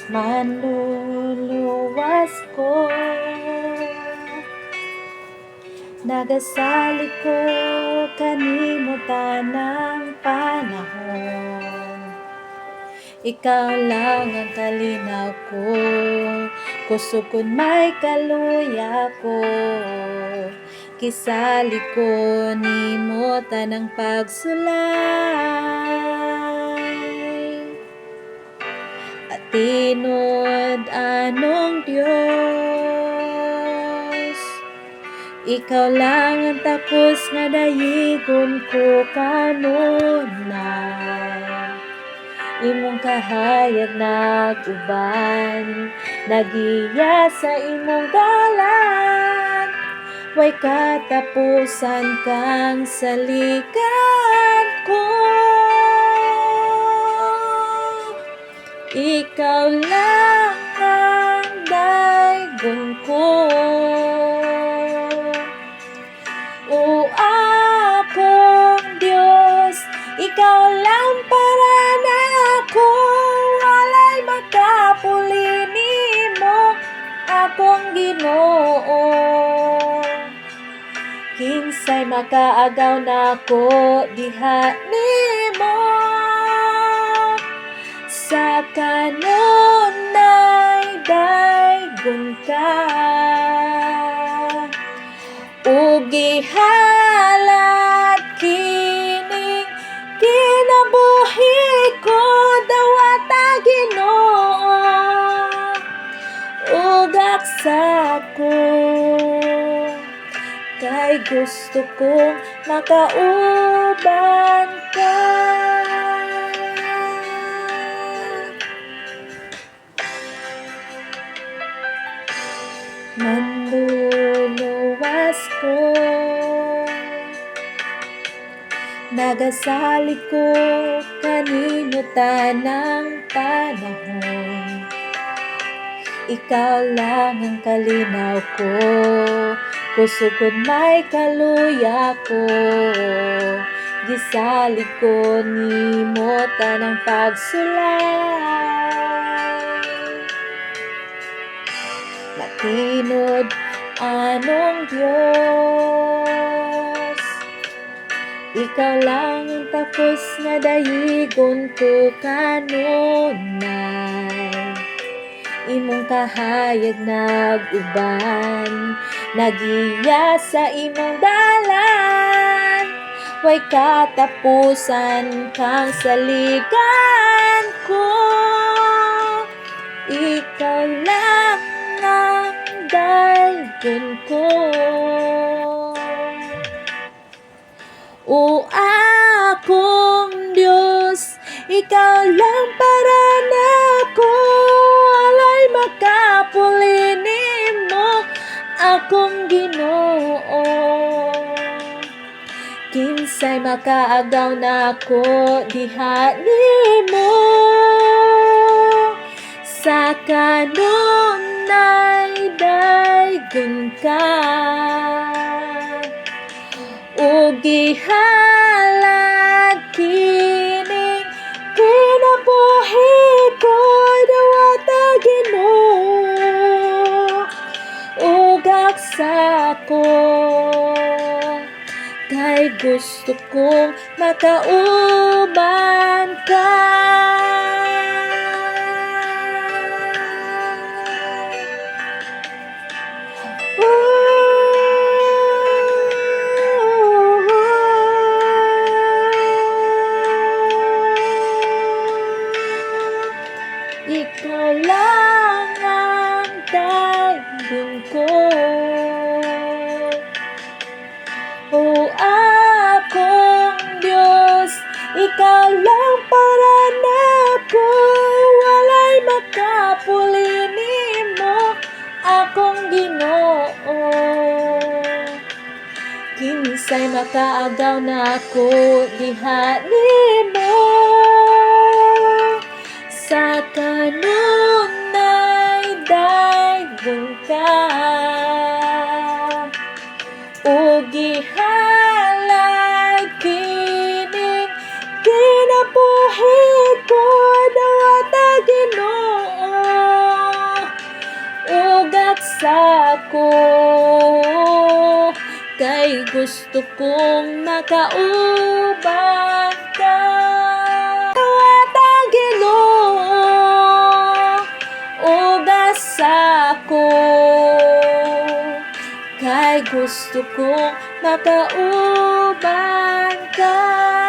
Manluluwas ko, nagasali ko kanimutan ng panahon. Ikaw lang ang kalinaw ko, kusog kun may kaluya ko. Kisali ko nimo tanang pagsulay. At tinod anong Dios, ikaw lang ang tapos nga dayigon ko kanunay. Imong kahayag nag-uban, nagiya sa imong dalan. Way katapusan kang saligan ko. Ikaw lang ang daygon ko. O akong Diyos, ikaw lang para na ako. Walay makapuli nimo, akong Ginoo. Kinsay makaagaw nako diha nimo. Sa kanunay daygon ka, ug gihalat kining kinabuhi ko. Dawata Ginoo, ug aksa ko, kay gusto kong makauban ka. Manluluwas ko, nagasali ko kanimutan ng panahon. Ikaw lang ang kalinaw ko, kusog kun may kaluya ko. Gisali ko nimo tanang pagsulay. Matinod anong Diyos, ikaw lang ang tapos nga dayigon ko kanunay. Imong kahayag nag-uban, nagiya sa imong dalan. Way katapusan kang saligan ko. Ikaw lang ang daygon ko. O akong Diyos, ikaw lang para nako. Walay makapuli nimo, akong Ginoo. Kinsay makaagaw nako diha nimo. Sa kanunay daygon ka, ug gihalad kining kinabuhi ko. Dawata Ginoo, ug aksa ko, kay gusto kong makauban ka. Ikaw lang ang daygon ko. O akong Diyos, ikaw lang para nako. Walay makapuli nimo, akong Ginoo. Kinsay makaagaw nako diha nimo. Sa kanunay daygon ka, ug gihalad kining kinabuhi ko. Dawata Ginoo, ako, kay gusto kong makauban ka. Tawatang Ginoo, ugas ako, kay gusto kong makauban ka.